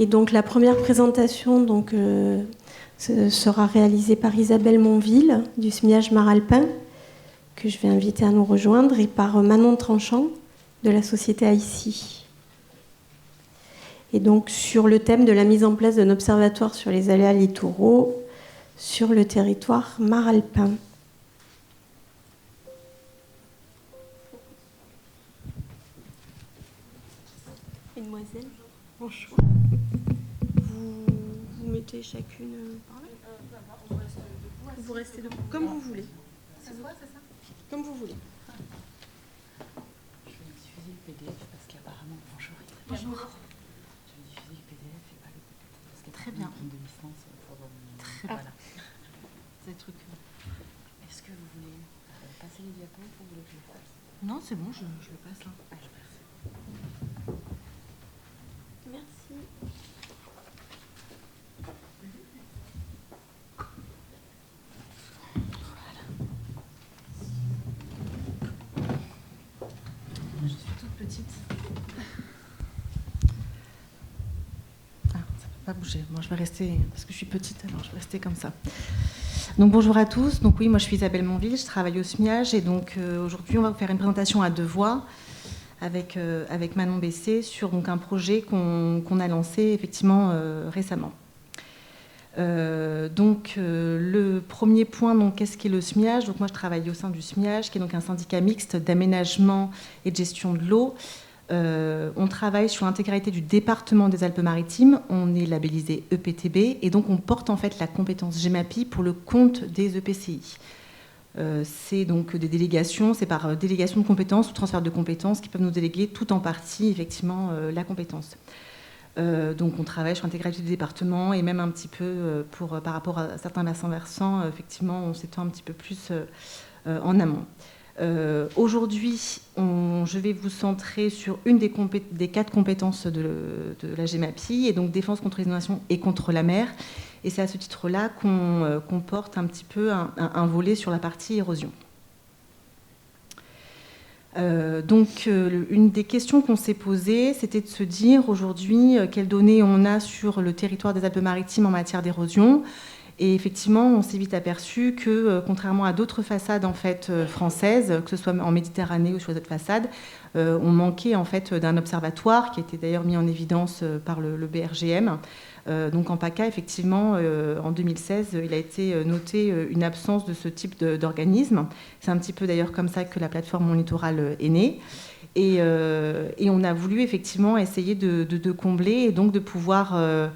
Et donc la première présentation sera réalisée par Isabelle Monville du SMIAG Maralpin, que je vais inviter à nous rejoindre, et par Manon Tranchant de la société AICI. Et donc sur le thème de la mise en place d'un observatoire sur les aléas littoraux sur le territoire maralpin. Mesdemoiselles, bonjour. Vous mettez chacune par là. Vous restez debout, comme vous voulez. C'est ça ? Comme vous voulez. Je vais diffuser le PDF parce qu'apparemment, bonjour. Bonjour. Je vais diffuser le PDF et pas le PPT parce qu'il y a très bien de licence pour voilà. Ces trucs. Est-ce que vous voulez passer les diapos ou vous voulez que je le fasse ? Non, c'est bon, je le passe là. Ah, je passe. Merci. Je suis toute petite. Ah, ça ne peut pas bouger. Moi, je vais rester, parce que je suis petite, alors je vais rester comme ça. Donc bonjour à tous. Donc oui, moi je suis Isabelle Monville, je travaille au SMIAG et donc aujourd'hui on va vous faire une présentation à deux voix avec Manon Bessé sur donc, un projet qu'on a lancé effectivement récemment. Le premier point, donc, qu'est-ce qu'est le SMIAG ? Donc moi je travaille au sein du SMIAG, qui est donc un syndicat mixte d'aménagement et de gestion de l'eau. On travaille sur l'intégralité du département des Alpes-Maritimes. On est labellisé EPTB et donc on porte en fait la compétence GEMAPI pour le compte des EPCI. C'est donc des délégations, c'est par délégation de compétences ou transfert de compétences qui peuvent nous déléguer tout en partie effectivement la compétence. Donc on travaille sur l'intégralité du département et même un petit peu par rapport à certains versants, effectivement on s'étend un petit peu plus en amont. Aujourd'hui, je vais vous centrer sur une des 4 compétences de la GEMAPI, et donc défense contre les inondations et contre la mer. Et c'est à ce titre-là qu'on porte un petit peu un volet sur la partie érosion. Une des questions qu'on s'est posées, c'était de se dire aujourd'hui quelles données on a sur le territoire des Alpes-Maritimes en matière d'érosion. Et effectivement, on s'est vite aperçu que, contrairement à d'autres façades en fait, françaises, que ce soit en Méditerranée ou sur les autres façades, on manquait en fait, d'un observatoire qui a été d'ailleurs mis en évidence par le BRGM. Donc en PACA, effectivement, en 2016, il a été noté une absence de ce type d'organisme. C'est un petit peu d'ailleurs comme ça que la plateforme Mon Littoral est née. Et on a voulu effectivement essayer de combler et donc de pouvoir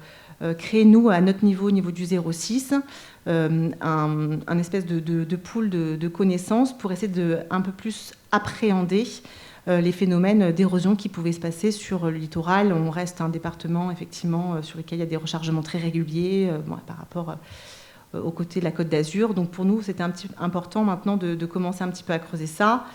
créer, nous, à notre niveau, au niveau du 06, un espèce de pool de connaissances pour essayer de un peu plus appréhender les phénomènes d'érosion qui pouvaient se passer sur le littoral. On reste un département, effectivement, sur lequel il y a des rechargements très réguliers par rapport aux côtés de la Côte d'Azur. Donc pour nous, c'était important maintenant de commencer un petit peu à creuser ça.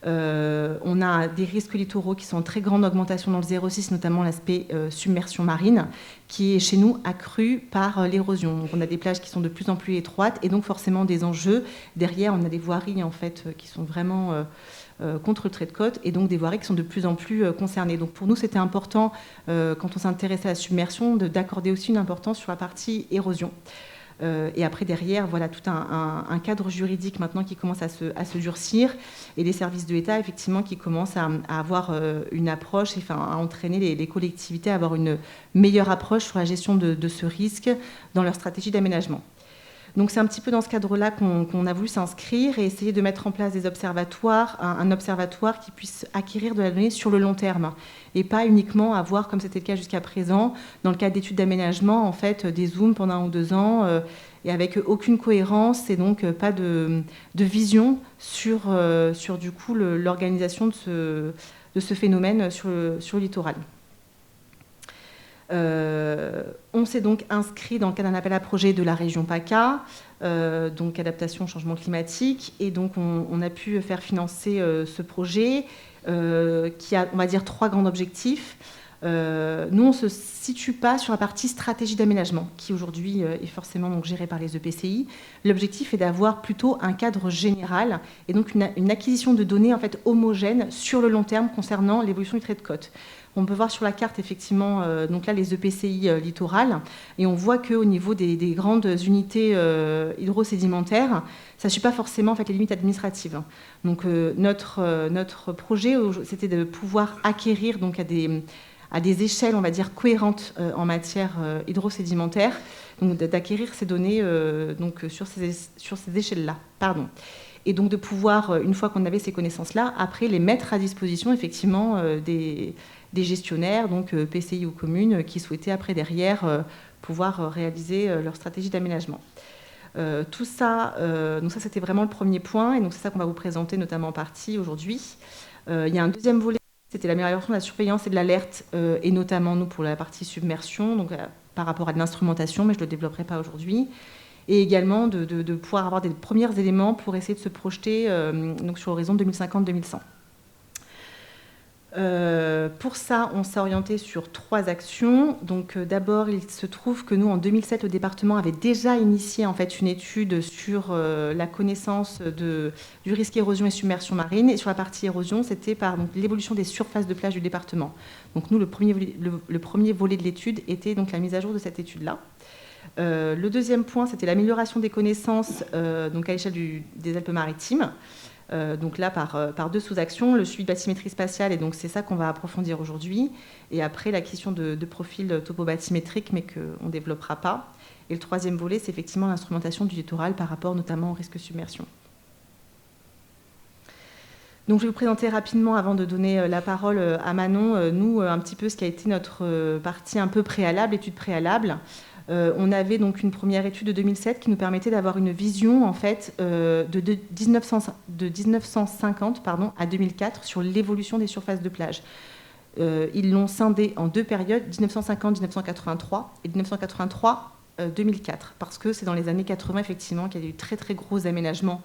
On a des risques littoraux qui sont en très grande augmentation dans le 06, notamment l'aspect submersion marine, qui est chez nous accru par l'érosion. Donc on a des plages qui sont de plus en plus étroites et donc forcément des enjeux. Derrière, on a des voiries en fait, qui sont vraiment contre le trait de côte et donc des voiries qui sont de plus en plus concernées. Donc pour nous, c'était important, quand on s'intéressait à la submersion, d'accorder aussi une importance sur la partie érosion. Et après, derrière, voilà tout un cadre juridique maintenant qui commence à se durcir et des services de l'État, effectivement, qui commencent à avoir une approche, à entraîner les collectivités à avoir une meilleure approche sur la gestion de ce risque dans leur stratégie d'aménagement. Donc c'est un petit peu dans ce cadre-là qu'on a voulu s'inscrire et essayer de mettre en place des observatoires, un observatoire qui puisse acquérir de la donnée sur le long terme et pas uniquement avoir, comme c'était le cas jusqu'à présent, dans le cadre d'études d'aménagement, en fait, des zooms pendant 1 ou 2 ans et avec aucune cohérence et donc pas de vision sur du coup l'organisation de ce phénomène sur le littoral. On s'est donc inscrit dans le cadre d'un appel à projet de la région PACA, donc adaptation au changement climatique, et donc on a pu faire financer ce projet qui a, on va dire, 3 grands objectifs. Nous, on ne se situe pas sur la partie stratégie d'aménagement, qui aujourd'hui est forcément donc gérée par les EPCI. L'objectif est d'avoir plutôt un cadre général et donc une acquisition de données en fait homogène sur le long terme concernant l'évolution du trait de côte. On peut voir sur la carte, effectivement, donc là, les EPCI littorales, et on voit qu'au niveau des grandes unités hydrosédimentaires, ça ne suit pas forcément en fait, les limites administratives. Donc, notre projet, c'était de pouvoir acquérir donc, à des échelles, on va dire, cohérentes en matière hydrosédimentaire, donc d'acquérir ces données donc, sur ces échelles-là. Pardon. Et donc de pouvoir, une fois qu'on avait ces connaissances-là, après les mettre à disposition, effectivement, des gestionnaires, donc PCI ou communes, qui souhaitaient après derrière pouvoir réaliser leur stratégie d'aménagement. Tout ça, donc ça c'était vraiment le premier point, et donc c'est ça qu'on va vous présenter notamment en partie aujourd'hui. Il y a un deuxième volet, c'était l'amélioration de la surveillance et de l'alerte, et notamment nous pour la partie submersion, donc par rapport à de l'instrumentation, mais je ne le développerai pas aujourd'hui. Et également de pouvoir avoir des premiers éléments pour essayer de se projeter donc sur l'horizon 2050-2100. Pour ça, on s'est orienté sur 3 actions. Donc, d'abord, il se trouve que nous, en 2007, le département avait déjà initié en fait, une étude sur la connaissance du risque érosion et submersion marine. Et sur la partie érosion, c'était par l'évolution des surfaces de plage du département. Donc, nous, le premier volet de l'étude était donc la mise à jour de cette étude-là. Le deuxième point, c'était l'amélioration des connaissances donc à l'échelle des Alpes-Maritimes. Donc là, par 2 sous-actions, le suivi de bathymétrie spatiale, et donc c'est ça qu'on va approfondir aujourd'hui. Et après, la question de profil topo-bathymétrique, mais qu'on ne développera pas. Et le troisième volet, c'est effectivement l'instrumentation du littoral par rapport notamment au risque submersion. Donc, je vais vous présenter rapidement, avant de donner la parole à Manon, nous, un petit peu ce qui a été notre partie un peu préalable, étude préalable. On avait donc une première étude de 2007 qui nous permettait d'avoir une vision en fait, de 1950 à 2004 sur l'évolution des surfaces de plage. Ils l'ont scindé en 2 périodes, 1950-1983 et 1983-2004, parce que c'est dans les années 80 effectivement qu'il y a eu très très gros aménagements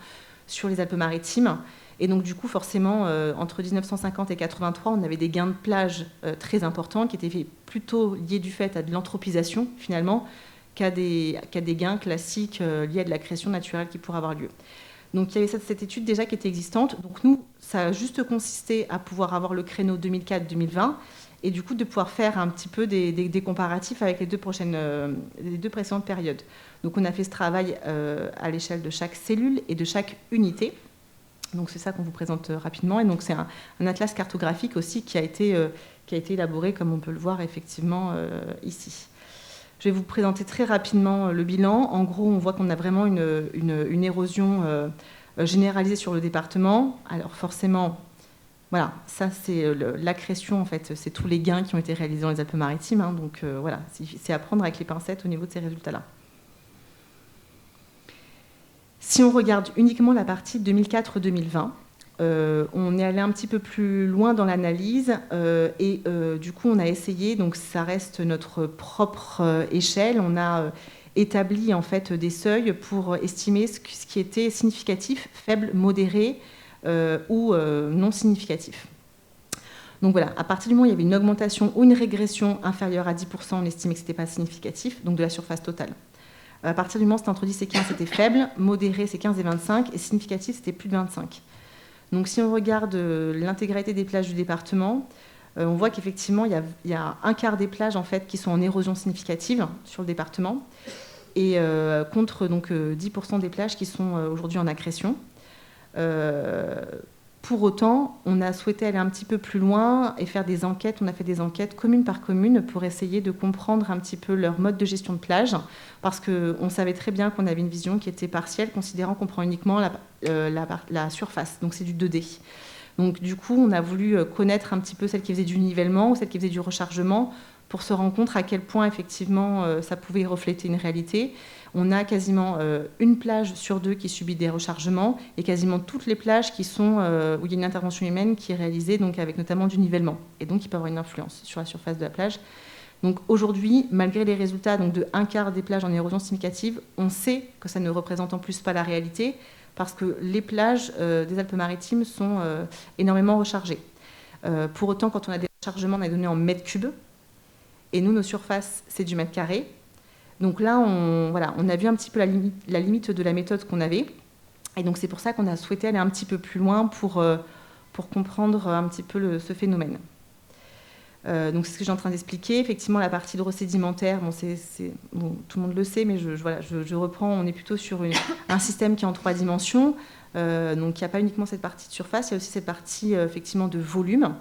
sur les Alpes-Maritimes. Et donc, du coup, forcément, entre 1950 et 83, on avait des gains de plage très importants qui étaient plutôt liés du fait à de l'anthropisation, finalement, qu'à des gains classiques liés à de la création naturelle qui pourrait avoir lieu. Donc, il y avait cette étude déjà qui était existante. Donc, nous, ça a juste consisté à pouvoir avoir le créneau 2004-2020 et du coup, de pouvoir faire un petit peu des comparatifs avec les deux précédentes périodes. Donc, on a fait ce travail à l'échelle de chaque cellule et de chaque unité. Donc c'est ça qu'on vous présente rapidement. Et donc c'est un atlas cartographique aussi qui a été élaboré, comme on peut le voir effectivement ici. Je vais vous présenter très rapidement le bilan. En gros, on voit qu'on a vraiment une érosion généralisée sur le département. Alors forcément, voilà, ça c'est l'accrétion en fait, c'est tous les gains qui ont été réalisés dans les Alpes-Maritimes. Hein, donc voilà, c'est à prendre avec les pincettes au niveau de ces résultats-là. Si on regarde uniquement la partie 2004-2020, on est allé un petit peu plus loin dans l'analyse et du coup on a essayé, donc ça reste notre propre échelle, on a établi en fait des seuils pour estimer ce qui était significatif, faible, modéré ou non significatif. Donc voilà, à partir du moment où il y avait une augmentation ou une régression inférieure à 10%, on estimait que ce n'était pas significatif, donc de la surface totale. À partir du moment où c'était entre 10 et 15, c'était faible, modéré, c'est 15 et 25, et significatif, c'était plus de 25. Donc si on regarde l'intégralité des plages du département, on voit qu'effectivement, il y a un quart des plages en fait, qui sont en érosion significative sur le département, et contre donc, 10% des plages qui sont aujourd'hui en accrétion. Pour autant, on a souhaité aller un petit peu plus loin et faire des enquêtes. On a fait des enquêtes commune par commune pour essayer de comprendre un petit peu leur mode de gestion de plage, parce qu'on savait très bien qu'on avait une vision qui était partielle, considérant qu'on prend uniquement la surface. Donc c'est du 2D. Donc du coup, on a voulu connaître un petit peu celle qui faisait du nivellement ou celle qui faisait du rechargement pour se rendre compte à quel point effectivement ça pouvait refléter une réalité. On a quasiment une plage sur 2 qui subit des rechargements et quasiment toutes les plages qui sont, où il y a une intervention humaine qui est réalisée, donc avec notamment du nivellement, et donc qui peut avoir une influence sur la surface de la plage. Donc aujourd'hui, malgré les résultats donc, de un quart des plages en érosion significative, on sait que ça ne représente en plus pas la réalité, parce que les plages des Alpes-Maritimes sont énormément rechargées. Pour autant, quand on a des rechargements, on a donné en mètres cubes, et nous, nos surfaces, c'est du mètre carré. Donc là, on a vu un petit peu la limite de la méthode qu'on avait. Et donc c'est pour ça qu'on a souhaité aller un petit peu plus loin pour comprendre un petit peu ce phénomène. Donc c'est ce que j'ai en train d'expliquer. Effectivement, la partie hydrosédimentaire, tout le monde le sait, mais je reprends. On est plutôt sur un système qui est en 3 dimensions. Donc il n'y a pas uniquement cette partie de surface, il y a aussi cette partie effectivement de volume.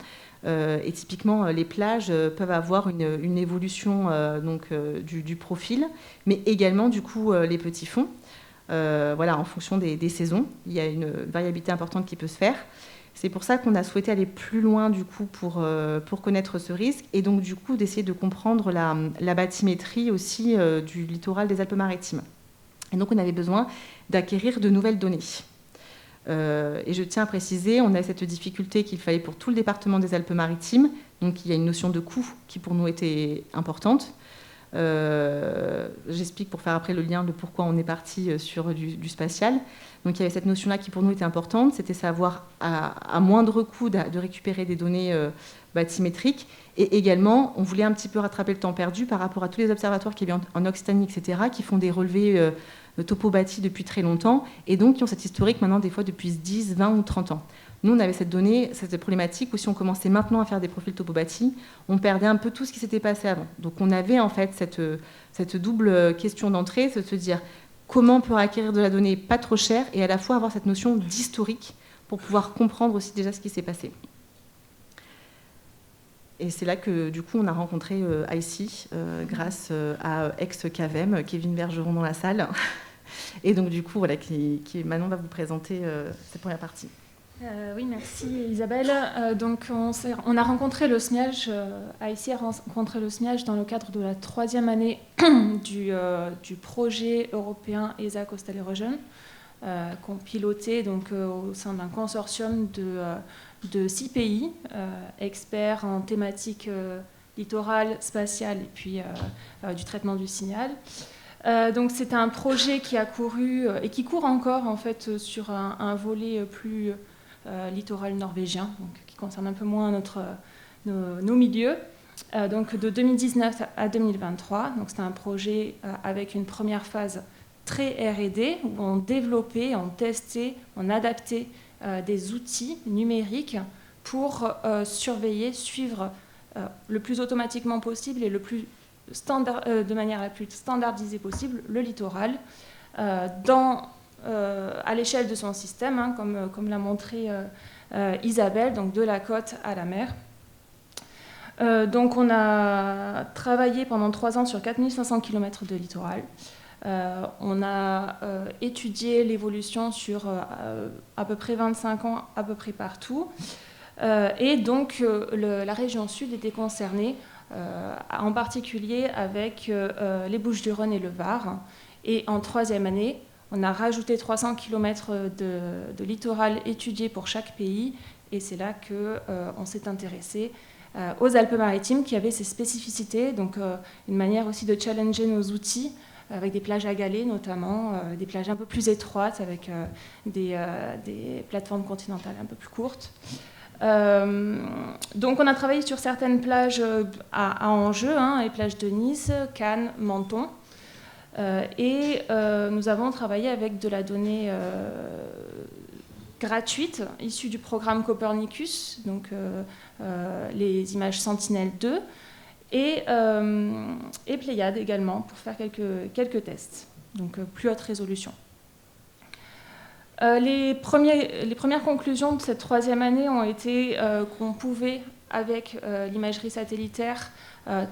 Et typiquement, les plages peuvent avoir une évolution du profil, mais également du coup les petits fonds. En fonction des saisons, il y a une variabilité importante qui peut se faire. C'est pour ça qu'on a souhaité aller plus loin du coup pour connaître ce risque et donc du coup d'essayer de comprendre la bathymétrie aussi du littoral des Alpes-Maritimes. Et donc on avait besoin d'acquérir de nouvelles données. Et je tiens à préciser, on a cette difficulté qu'il fallait pour tout le département des Alpes-Maritimes. Donc il y a une notion de coût qui pour nous était importante. J'explique pour faire après le lien de pourquoi on est parti sur du spatial. Donc il y avait cette notion-là qui pour nous était importante, c'était savoir à moindre coût de récupérer des données bathymétriques. Et également, on voulait un petit peu rattraper le temps perdu par rapport à tous les observatoires qui avaient en Occitanie, etc., qui font des relevés topo-bâtis depuis très longtemps, et donc qui ont cette historique maintenant des fois depuis 10, 20 ou 30 ans. Nous, on avait cette donnée, cette problématique où si on commençait maintenant à faire des profils topo-bâtis, on perdait un peu tout ce qui s'était passé avant. Donc on avait en fait cette double question d'entrée, c'est de se dire comment on peut acquérir de la donnée pas trop chère et à la fois avoir cette notion d'historique pour pouvoir comprendre aussi déjà ce qui s'est passé. Et c'est là que du coup on a rencontré IC grâce à ex-CAVEM, Kevin Bergeron dans la salle. Et donc du coup, voilà, qui Manon va vous présenter cette première partie. Oui, merci Isabelle. Donc on a rencontré le SMIAGE, IC a rencontré le SMIAGE dans le cadre de la 3e année du projet européen ESA Coastal Erosion, qu'on pilotait donc, au sein d'un consortium de 6 pays, experts en thématique littorale, spatiale et puis du traitement du signal. Donc c'est un projet qui a couru et qui court encore en fait sur un volet plus littoral norvégien, donc, qui concerne un peu moins nos milieux. Donc de 2019 à 2023, donc c'est un projet avec une première phase très R&D où on développait, on testait, on adaptait des outils numériques pour surveiller, suivre le plus automatiquement possible et le plus de manière la plus standardisée possible le littoral à l'échelle de son système, hein, comme l'a montré Isabelle, donc de la côte à la mer. Donc on a travaillé pendant 3 ans sur 4500 km de littoral. On a étudié l'évolution sur à peu près 25 ans, à peu près partout. Et donc la région sud était concernée, en particulier avec les Bouches-du-Rhône et le Var. Et en 3e année, on a rajouté 300 km de littoral étudié pour chaque pays. Et c'est là qu'on s'est intéressé aux Alpes-Maritimes qui avaient ces spécificités. Donc une manière aussi de challenger nos outils avec des plages à galets notamment, des plages un peu plus étroites avec des plateformes continentales un peu plus courtes. Donc on a travaillé sur certaines plages à enjeu, hein, les plages de Nice, Cannes, Menton. Et nous avons travaillé avec de la donnée gratuite issue du programme Copernicus, donc les images Sentinelle-2, et Pléiades également pour faire quelques tests, donc plus haute résolution. Les premières conclusions de cette 3e année ont été qu'on pouvait, avec l'imagerie satellitaire,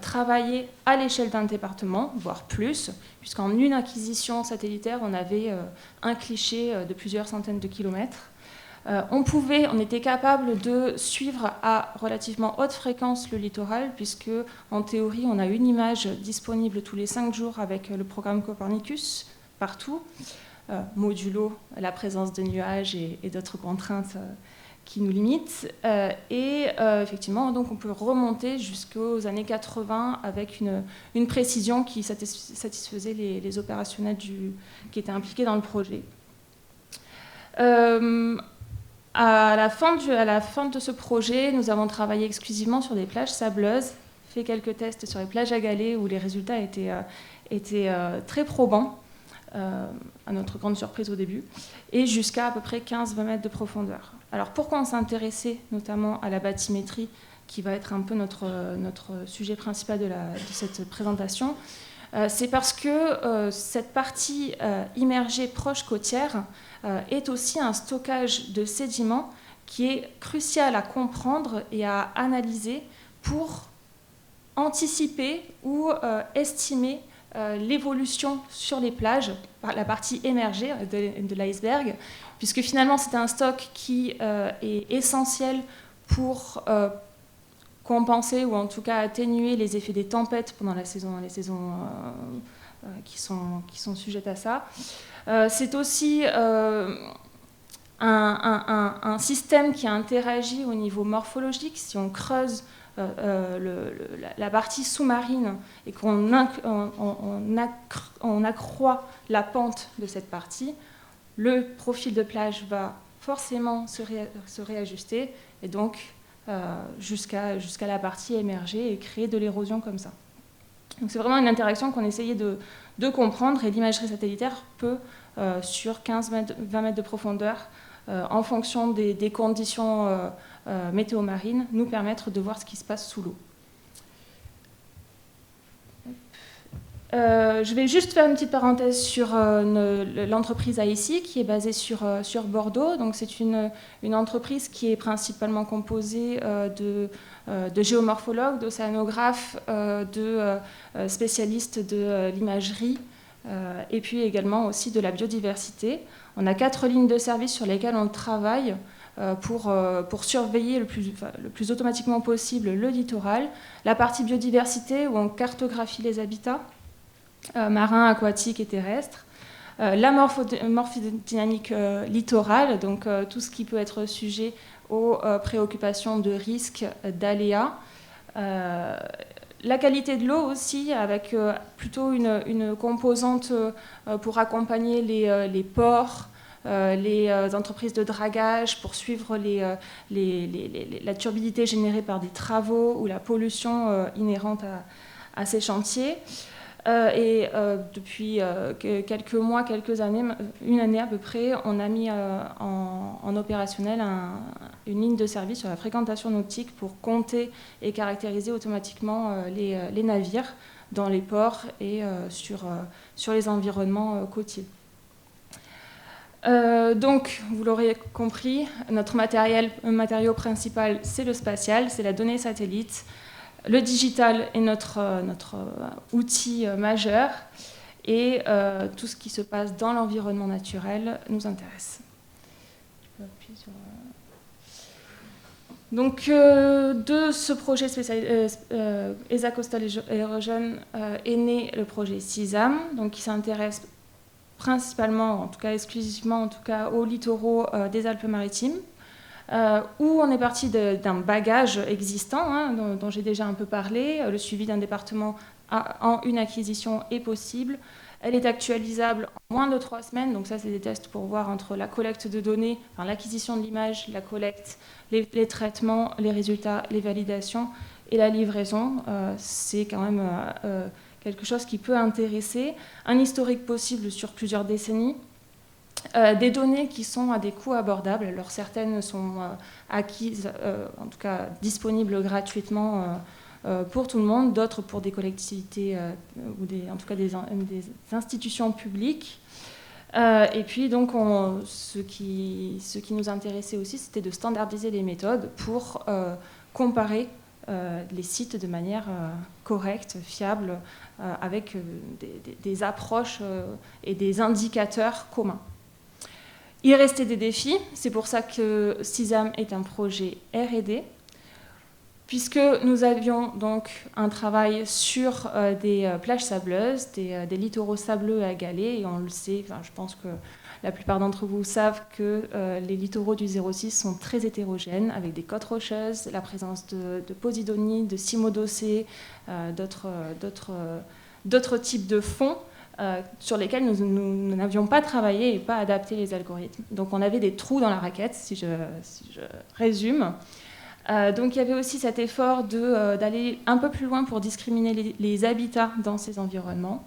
travailler à l'échelle d'un département, voire plus, puisqu'en une acquisition satellitaire, on avait un cliché de plusieurs centaines de kilomètres. On était capable de suivre à relativement haute fréquence le littoral, puisque en théorie, on a une image disponible tous les 5 jours avec le programme Copernicus, partout, modulo la présence de nuages et d'autres contraintes qui nous limitent. Effectivement, donc on peut remonter jusqu'aux années 80 avec une précision qui satisfaisait les opérationnels qui étaient impliqués dans le projet. À la fin de ce projet, nous avons travaillé exclusivement sur des plages sableuses, fait quelques tests sur les plages à galets où les résultats étaient très probants, à notre grande surprise au début, et jusqu'à peu près 15-20 mètres de profondeur. Alors pourquoi on s'intéressait notamment à la bathymétrie qui va être un peu notre sujet principal de cette présentation, c'est parce que cette partie immergée proche côtière est aussi un stockage de sédiments qui est crucial à comprendre et à analyser pour anticiper ou estimer l'évolution sur les plages, par la partie émergée de l'iceberg, puisque finalement c'est un stock qui est essentiel pour compenser ou en tout cas atténuer les effets des tempêtes pendant les saisons qui sont sujettes à ça. C'est aussi un système qui interagit au niveau morphologique. Si on creuse la partie sous-marine et qu'on accroît la pente de cette partie, le profil de plage va forcément se réajuster et donc jusqu'à la partie émergée et créer de l'érosion comme ça. Donc c'est vraiment une interaction qu'on essayait de comprendre, et l'imagerie satellitaire peut, sur 15-20 mètres de profondeur, en fonction des conditions météo-marines, nous permettre de voir ce qui se passe sous l'eau. Je vais juste faire une petite parenthèse sur l'entreprise AICI qui est basée sur Bordeaux. Donc c'est une entreprise qui est principalement composée de géomorphologues, d'océanographes, de spécialistes de l'imagerie et puis également aussi de la biodiversité. On a 4 lignes de service sur lesquelles on travaille pour surveiller le plus automatiquement possible le littoral, la partie biodiversité où on cartographie les habitats, marins, aquatiques et terrestres, la morphodynamique littorale, donc tout ce qui peut être sujet aux préoccupations de risques, d'aléas, la qualité de l'eau aussi, avec plutôt une composante pour accompagner les ports, les entreprises de dragage, pour suivre la turbidité générée par des travaux ou la pollution inhérente à ces chantiers. Depuis quelques mois, quelques années, une année à peu près, on a mis en opérationnel une ligne de service sur la fréquentation nautique pour compter et caractériser automatiquement les navires dans les ports et sur les environnements côtiers. Donc, vous l'aurez compris, notre matériau principal, c'est le spatial, c'est la donnée satellite. Le digital est notre outil majeur et tout ce qui se passe dans l'environnement naturel nous intéresse. Je peux appuyer sur... Donc, de ce projet ESA Coastal Erosion est né le projet CISAM, donc qui s'intéresse principalement, en tout cas exclusivement, en tout cas aux littoraux des Alpes-Maritimes. Où on est parti d'un bagage existant, dont j'ai déjà un peu parlé. Le suivi d'un département en une acquisition est possible. Elle est actualisable en moins de 3 semaines. Donc ça, c'est des tests pour voir entre la collecte de données, enfin, l'acquisition de l'image, la collecte, les traitements, les résultats, les validations et la livraison. C'est quand même quelque chose qui peut intéresser. Un historique possible sur plusieurs décennies. Des données qui sont à des coûts abordables. Alors certaines sont acquises, en tout cas disponibles gratuitement pour tout le monde, d'autres pour des collectivités ou en tout cas des institutions publiques. Et puis donc ce qui nous intéressait aussi, c'était de standardiser les méthodes pour comparer les sites de manière correcte, fiable, avec des approches et des indicateurs communs. Il restait des défis, c'est pour ça que CISAM est un projet R&D, puisque nous avions donc un travail sur des plages sableuses, des littoraux sableux à galets, et on le sait, je pense que la plupart d'entre vous savent que les littoraux du 06 sont très hétérogènes, avec des côtes rocheuses, la présence de posidonie, de cimodocées, d'autres types de fonds, sur lesquels nous n'avions pas travaillé et pas adapté les algorithmes. Donc on avait des trous dans la raquette, si je résume. Donc il y avait aussi cet effort d'aller un peu plus loin pour discriminer les habitats dans ces environnements,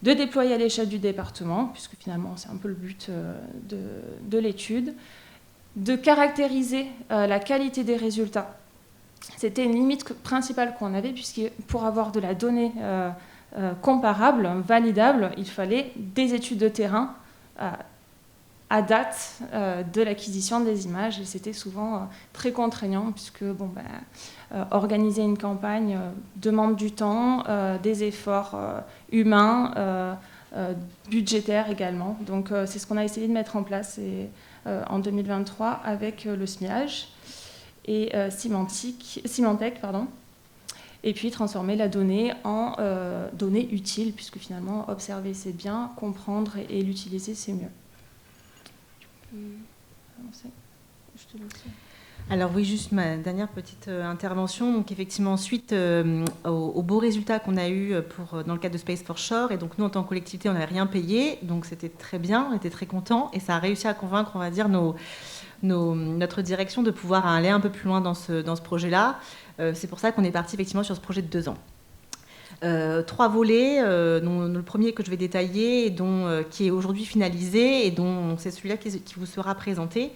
de déployer à l'échelle du département, puisque finalement c'est un peu le but de l'étude, de caractériser la qualité des résultats c'était une limite principale qu'on avait, puisque pour avoir de la donnée comparable, validable, il fallait des études de terrain à date de l'acquisition des images, et c'était souvent très contraignant, puisque organiser une campagne demande du temps, des efforts humains, budgétaires également. Donc c'est ce qu'on a essayé de mettre en place en 2023 avec le SMIAGE et Symantec, et puis transformer la donnée en données utiles, puisque finalement observer c'est bien, comprendre et l'utiliser c'est mieux. Alors oui, juste ma dernière petite intervention. Donc effectivement, suite aux beaux résultats qu'on a eus dans le cadre de Space for Shore, et donc nous en tant que collectivité, on n'avait rien payé, donc c'était très bien, on était très contents, et ça a réussi à convaincre, on va dire, notre direction de pouvoir aller un peu plus loin dans ce projet-là. C'est pour ça qu'on est parti effectivement sur ce projet de 2 ans. 3 volets, dont le premier que je vais détailler, et qui est aujourd'hui finalisé, et dont c'est celui-là qui vous sera présenté.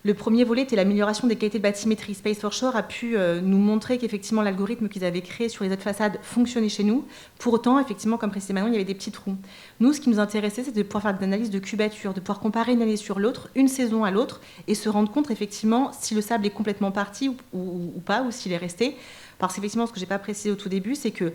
Le premier volet était l'amélioration des qualités de bathymétrie. Space for Shore a pu nous montrer qu'effectivement l'algorithme qu'ils avaient créé sur les autres façades fonctionnait chez nous. Pour autant, effectivement, comme précisé Manon, il y avait des petits trous. Nous, ce qui nous intéressait, c'était de pouvoir faire des analyses de cubature, de pouvoir comparer une année sur l'autre, une saison à l'autre, et se rendre compte effectivement si le sable est complètement parti ou pas, ou s'il est resté. Parce qu'effectivement, ce que je n'ai pas précisé au tout début, c'est que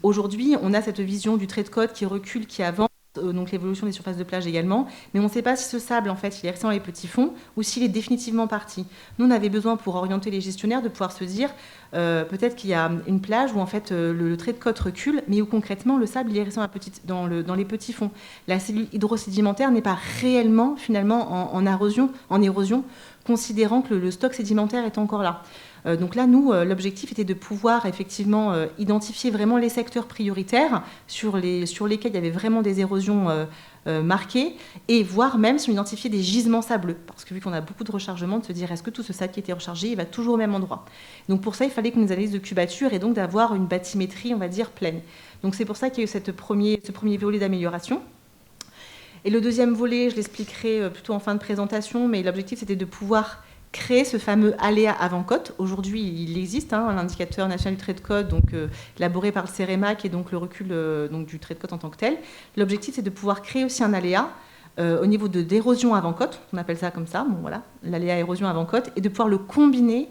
aujourd'hui, on a cette vision du trait de côte qui recule, qui avance, donc l'évolution des surfaces de plage également, mais on ne sait pas si ce sable, en fait, il est resté dans les petits fonds ou s'il est définitivement parti. Nous, on avait besoin, pour orienter les gestionnaires, de pouvoir se dire, peut-être qu'il y a une plage où, en fait, le trait de côte recule, mais où concrètement, le sable, il est resté dans les petits fonds. La cellule hydrosédimentaire n'est pas réellement, finalement, en érosion, considérant que le stock sédimentaire est encore là. Donc là, nous, l'objectif était de pouvoir effectivement identifier vraiment les secteurs prioritaires sur lesquels il y avait vraiment des érosions marquées, et voir même si on identifiait des gisements sableux. Parce que vu qu'on a beaucoup de rechargement, de se dire est-ce que tout ce sable qui était rechargé, il va toujours au même endroit. Donc pour ça, il fallait qu'on ait des analyses de cubature et donc d'avoir une bathymétrie, on va dire, pleine. Donc c'est pour ça qu'il y a eu ce premier volet d'amélioration. Et le deuxième volet, je l'expliquerai plutôt en fin de présentation, mais l'objectif c'était de pouvoir créer ce fameux aléa avant-côte. Aujourd'hui, il existe l'indicateur national du trait de côte, donc élaboré par le CEREMA, qui est donc le recul donc, du trait de côte en tant que tel. L'objectif, c'est de pouvoir créer aussi un aléa au niveau d'érosion avant-côte, on appelle ça comme ça, bon, voilà, l'aléa érosion avant-côte, et de pouvoir le combiner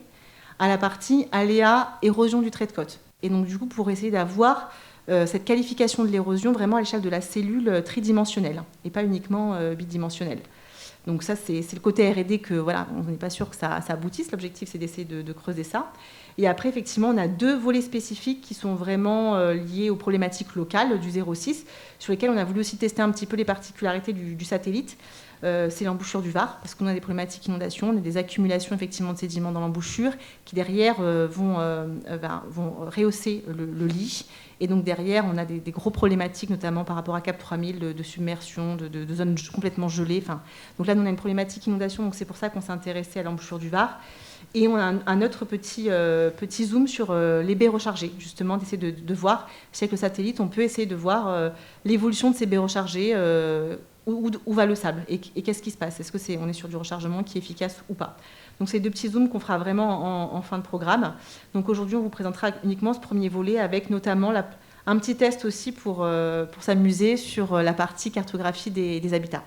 à la partie aléa érosion du trait de côte. Et donc, du coup, pour essayer d'avoir cette qualification de l'érosion vraiment à l'échelle de la cellule tridimensionnelle, et pas uniquement bidimensionnelle. Donc ça, c'est le côté R&D que, voilà, on n'est pas sûr que ça aboutisse. L'objectif, c'est d'essayer de creuser ça. Et après, effectivement, on a 2 volets spécifiques qui sont vraiment liés aux problématiques locales du 06, sur lesquels on a voulu aussi tester un petit peu les particularités du satellite. C'est l'embouchure du Var, parce qu'on a des problématiques d'inondation, on a des accumulations effectivement de sédiments dans l'embouchure qui derrière vont rehausser le lit. Et donc derrière, on a des gros problématiques, notamment par rapport à Cap 3000, de submersion, de zones complètement gelées. Enfin, donc là, nous, on a une problématique inondation, donc c'est pour ça qu'on s'est intéressé à l'embouchure du Var. Et on a un autre petit zoom sur les baies rechargées, justement, d'essayer de voir, si avec le satellite, on peut essayer de voir l'évolution de ces baies rechargées, où va le sable et qu'est-ce qui se passe. Est-ce qu'on est sur du rechargement qui est efficace ou pas. Donc c'est 2 petits zooms qu'on fera vraiment en fin de programme. Donc aujourd'hui, on vous présentera uniquement ce premier volet avec notamment un petit test aussi pour s'amuser sur la partie cartographie des habitats.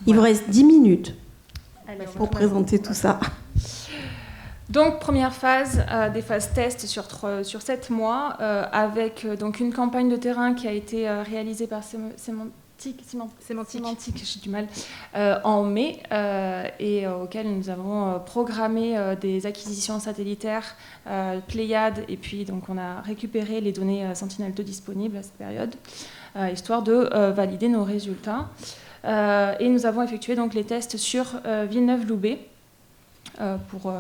Il vous reste 10 minutes pour présenter tout ça. Donc, première phase, des phases tests sur 7 mois, avec donc une campagne de terrain qui a été réalisée par Sémantique, j'ai du mal, en mai, et auquel nous avons programmé des acquisitions satellitaires, Pléiades, et puis donc on a récupéré les données Sentinel-2 disponibles à cette période, histoire de valider nos résultats. Et nous avons effectué donc les tests sur Villeneuve-Loubet pour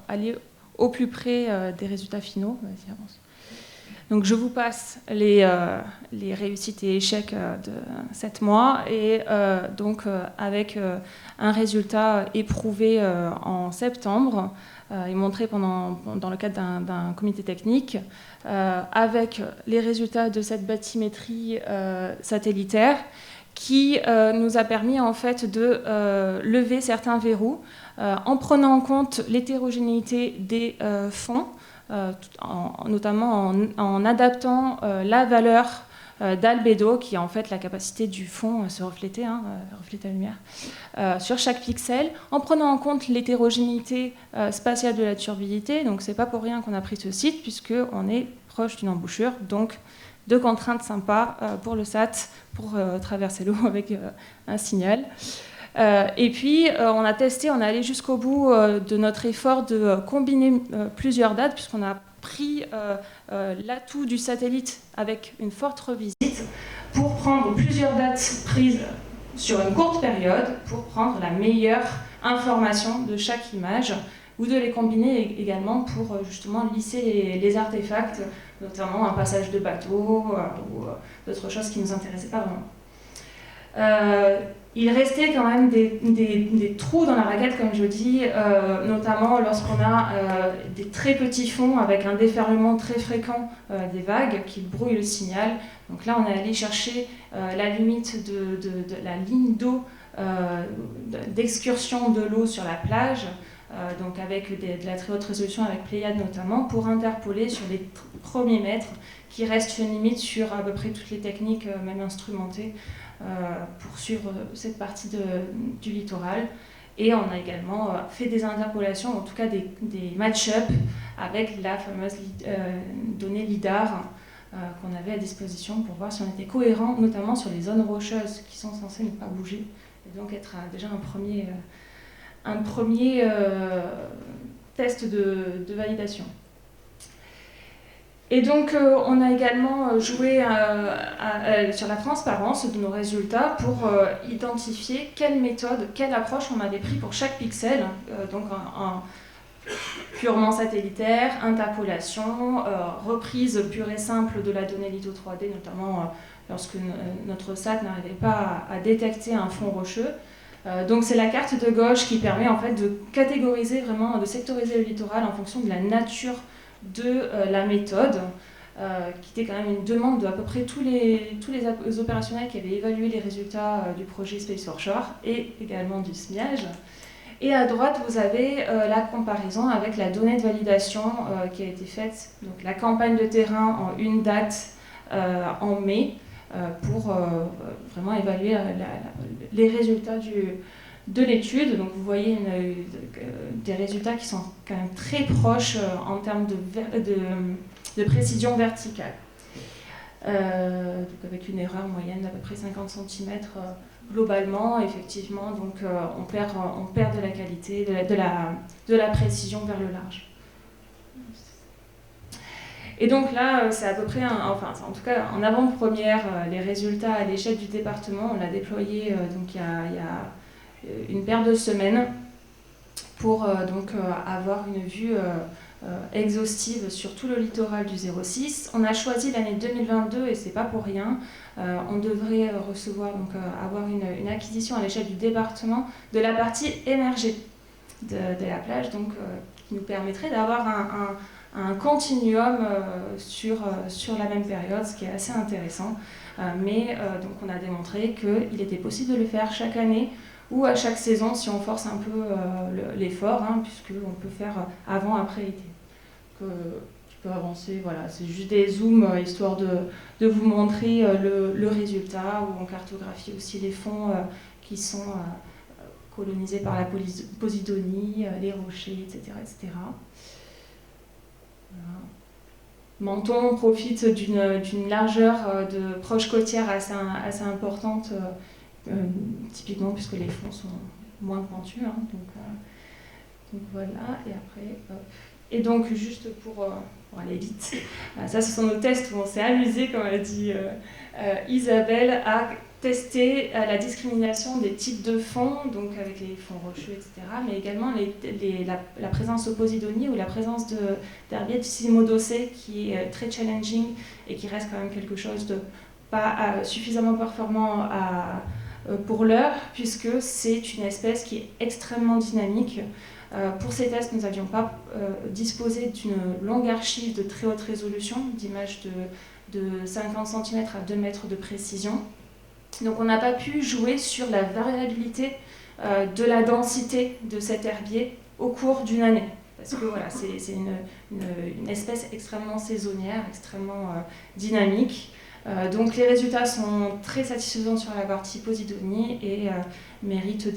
aller au plus près des résultats finaux. Vas-y, avance. Donc je vous passe les réussites et échecs de 7 mois, et donc avec un résultat éprouvé en septembre et montré dans le cadre d'un comité technique, avec les résultats de cette bathymétrie satellitaire qui nous a permis en fait de lever certains verrous en prenant en compte l'hétérogénéité des fonds, notamment en adaptant la valeur d'albédo, qui est en fait la capacité du fond à se refléter, refléter la lumière, sur chaque pixel, en prenant en compte l'hétérogénéité spatiale de la turbidité. Donc c'est pas pour rien qu'on a pris ce site, puisqu'on est proche d'une embouchure, donc deux contraintes sympas pour le SAT, pour traverser l'eau avec un signal. Et puis, on a testé, on est allé jusqu'au bout de notre effort de combiner plusieurs dates, puisqu'on a pris l'atout du satellite avec une forte revisite pour prendre plusieurs dates prises sur une courte période pour prendre la meilleure information de chaque image ou de les combiner également pour justement lisser les artefacts, notamment un passage de bateau ou d'autres choses qui ne nous intéressaient pas vraiment. Il restait quand même des trous dans la raquette, comme je dis, notamment lorsqu'on a des très petits fonds avec un déferlement très fréquent des vagues qui brouillent le signal. Donc là, on est allé chercher la limite de la ligne d'eau, d'excursion de l'eau sur la plage, donc avec de la très haute résolution, avec Pléiade notamment, pour interpoler sur les premiers mètres, qui reste une limite sur à peu près toutes les techniques, même instrumentées, pour suivre cette partie du littoral. Et on a également fait des interpolations, en tout cas des match-up avec la fameuse donnée LIDAR qu'on avait à disposition pour voir si on était cohérent, notamment sur les zones rocheuses qui sont censées ne pas bouger, et donc être déjà un premier test de validation. Et donc, on a également joué sur la transparence de nos résultats pour identifier quelle méthode, quelle approche on avait pris pour chaque pixel, donc en purement satellitaire, interpolation, reprise pure et simple de la donnée litho 3D, notamment lorsque notre SAT n'arrivait pas à détecter un fond rocheux. Donc c'est la carte de gauche qui permet en fait de catégoriser vraiment, de sectoriser le littoral en fonction de la nature de la méthode, qui était quand même une demande de à peu près tous les opérationnels qui avaient évalué les résultats du projet Space for Shore et également du SMIAGE. Et à droite, vous avez la comparaison avec la donnée de validation qui a été faite, donc la campagne de terrain en une date en mai, pour vraiment évaluer les résultats de l'étude. Donc vous voyez des résultats qui sont quand même très proches en termes de précision verticale. Donc avec une erreur moyenne d'à peu près 50 cm globalement, effectivement, donc on perd de la qualité, de la précision vers le large. Et donc là, c'est à peu près, en tout cas en avant-première, les résultats à l'échelle du département. On l'a déployé donc il y a une paire de semaines pour donc avoir une vue exhaustive sur tout le littoral du 06. On a choisi l'année 2022 et c'est pas pour rien. On devrait recevoir, donc avoir une acquisition à l'échelle du département de la partie émergée de la plage, donc qui nous permettrait d'avoir un continuum sur la même période, ce qui est assez intéressant. Mais donc on a démontré qu'il était possible de le faire chaque année ou à chaque saison si on force un peu l'effort, puisqu'on peut faire avant, après été. Tu peux avancer, voilà, c'est juste des zooms histoire de vous montrer le résultat, où on cartographie aussi les fonds qui sont colonisés par la Posidonie, les rochers, etc. etc. Menton profite d'une largeur de proche côtière assez importante, typiquement puisque les fonds sont moins pentus. Donc voilà, et après, hop. Et donc juste pour aller vite, ça ce sont nos tests où on s'est amusé, comme a dit Isabelle, à tester la discrimination des types de fonds, donc avec les fonds rocheux, etc., mais également la présence au Posidonie ou la présence d'herbiers sismodocés, qui est très challenging et qui reste quand même quelque chose de pas suffisamment performant pour l'heure, puisque c'est une espèce qui est extrêmement dynamique. Pour ces tests, nous n'avions pas disposé d'une longue archive de très haute résolution, d'images de 50 cm à 2 mètres de précision. Donc on n'a pas pu jouer sur la variabilité de la densité de cet herbier au cours d'une année. Parce que voilà, c'est une espèce extrêmement saisonnière, extrêmement dynamique. Donc les résultats sont très satisfaisants sur la partie Posidonie et méritent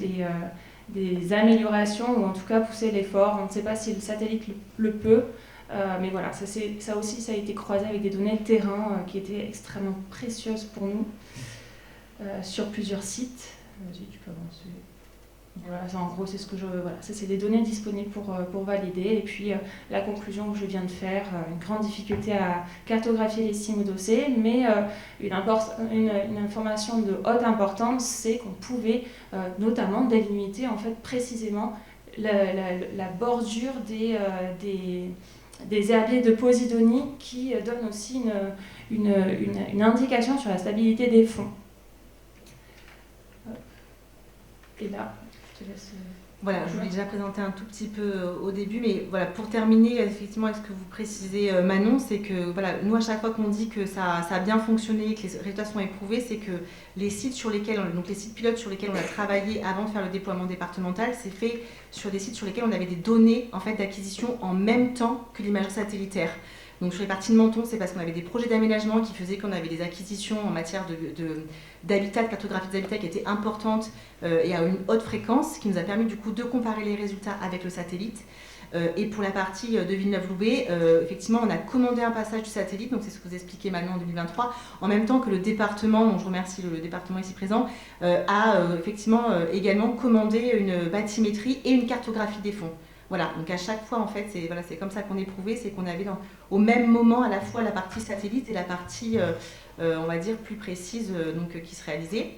des améliorations, ou en tout cas pousser l'effort. On ne sait pas si le satellite le peut, mais voilà, ça aussi ça a été croisé avec des données de terrain qui étaient extrêmement précieuses pour nous sur plusieurs sites. Tu peux avancer. Voilà, en gros, c'est ce que voilà, ça c'est des données disponibles pour valider. Et puis la conclusion que je viens de faire, une grande difficulté à cartographier les cimes dossées, mais une information de haute importance, c'est qu'on pouvait notamment délimiter en fait précisément la bordure des herbiers de Posidonie, qui donne aussi une indication sur la stabilité des fonds. Et là, je te laisse. Voilà, je voulais déjà présenter un tout petit peu au début, mais voilà, pour terminer, effectivement, avec ce que vous précisez, Manon, c'est que voilà, nous, à chaque fois qu'on dit que ça a bien fonctionné, que les résultats sont éprouvés, c'est que les sites sur lesquels, donc les sites pilotes sur lesquels on a travaillé avant de faire le déploiement départemental, c'est fait sur des sites sur lesquels on avait des données en fait, d'acquisition en même temps que l'imagerie satellitaire. Donc sur les parties de Menton, c'est parce qu'on avait des projets d'aménagement qui faisaient qu'on avait des acquisitions en matière d'habitat, de cartographie des habitats qui étaient importantes et à une haute fréquence, qui nous a permis du coup de comparer les résultats avec le satellite. Et pour la partie de Villeneuve-Loubet, effectivement, on a commandé un passage du satellite, donc c'est ce que vous expliquez maintenant en 2023, en même temps que le département, dont je remercie le département ici présent, a effectivement également commandé une bathymétrie et une cartographie des fonds. Voilà, donc à chaque fois, en fait, c'est comme ça qu'on éprouvait, c'est qu'on avait au même moment à la fois la partie satellite et la partie, on va dire, plus précise qui se réalisait.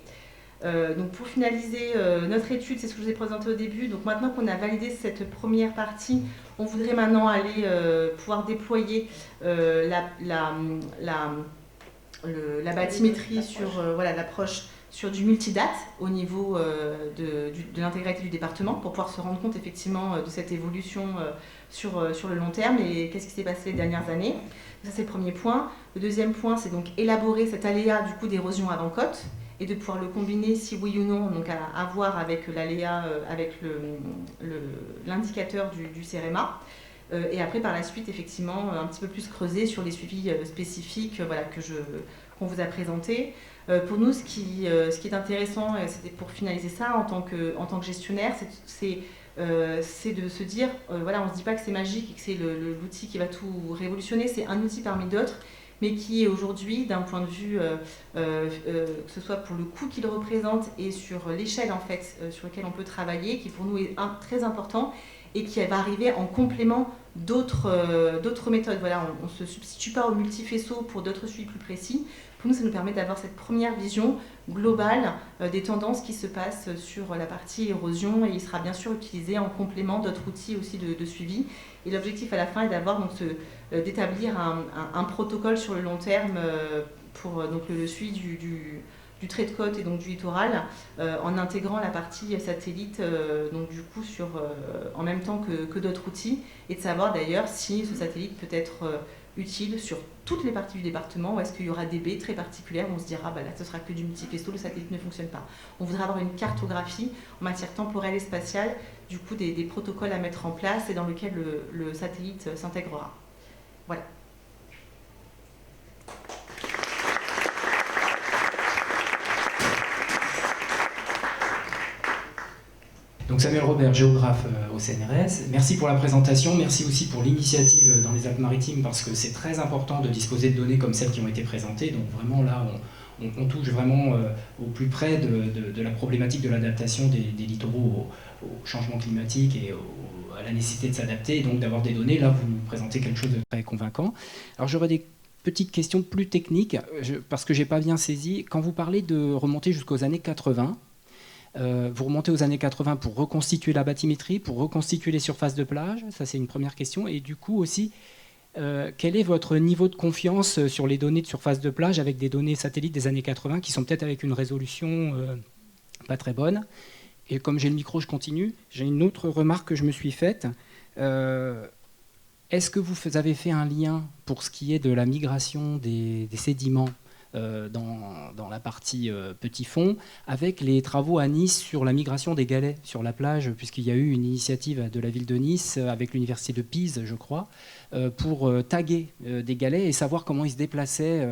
Donc pour finaliser notre étude, c'est ce que je vous ai présenté au début. Donc maintenant qu'on a validé cette première partie, on voudrait maintenant aller pouvoir déployer la bathymétrie sur l'approche sur du multidate au niveau de l'intégralité du département pour pouvoir se rendre compte effectivement de cette évolution sur le long terme et qu'est-ce qui s'est passé les dernières années. Ça c'est le premier point. Le deuxième point, c'est donc élaborer cet aléa du coup d'érosion avant côte et de pouvoir le combiner si oui ou non, donc à voir avec l'aléa, avec l'indicateur du CEREMA. Et après par la suite effectivement un petit peu plus creuser sur les suivis spécifiques qu'on vous a présentés. Pour nous, ce qui est intéressant, c'était pour finaliser ça en tant que gestionnaire, c'est de se dire, voilà, on ne se dit pas que c'est magique et que c'est l'outil qui va tout révolutionner, c'est un outil parmi d'autres, mais qui est aujourd'hui, d'un point de vue, que ce soit pour le coût qu'il représente et sur l'échelle en fait, sur laquelle on peut travailler, qui pour nous est très important et qui va arriver en complément d'autres méthodes. Voilà, on ne se substitue pas au multifaisceau pour d'autres suivis plus précis. Pour nous, ça nous permet d'avoir cette première vision globale des tendances qui se passent sur la partie érosion et il sera bien sûr utilisé en complément d'autres outils aussi de suivi. Et l'objectif à la fin est d'avoir d'établir un protocole sur le long terme pour le suivi du trait de côte et donc du littoral en intégrant la partie satellite en même temps que d'autres outils et de savoir d'ailleurs si ce satellite peut être utile sur toutes les parties du département ou est-ce qu'il y aura des baies très particulières où on se dira là ce sera que du multifaisceau, le satellite ne fonctionne pas. On voudrait avoir une cartographie en matière temporelle et spatiale du coup des protocoles à mettre en place et dans lequel le satellite s'intégrera. Voilà. Donc Samuel Robert, géographe au CNRS. Merci pour la présentation, merci aussi pour l'initiative dans les Alpes-Maritimes parce que c'est très important de disposer de données comme celles qui ont été présentées. Donc vraiment là, on touche vraiment au plus près de la problématique de l'adaptation des littoraux au changement climatique et à la nécessité de s'adapter et donc d'avoir des données. Là, vous nous présentez quelque chose de très convaincant. Alors j'aurais des petites questions plus techniques parce que je n'ai pas bien saisi. Quand vous parlez de remonter jusqu'aux années 80, vous remontez aux années 80 pour reconstituer la bathymétrie, pour reconstituer les surfaces de plage, ça c'est une première question. Et du coup aussi, quel est votre niveau de confiance sur les données de surface de plage avec des données satellites des années 80 qui sont peut-être avec une résolution pas très bonne? Et comme j'ai le micro, je continue. J'ai une autre remarque que je me suis faite. Est-ce que vous avez fait un lien pour ce qui est de la migration des sédiments dans la partie petit fond, avec les travaux à Nice sur la migration des galets sur la plage, puisqu'il y a eu une initiative de la ville de Nice avec l'université de Pise, je crois, pour taguer des galets et savoir comment ils se déplaçaient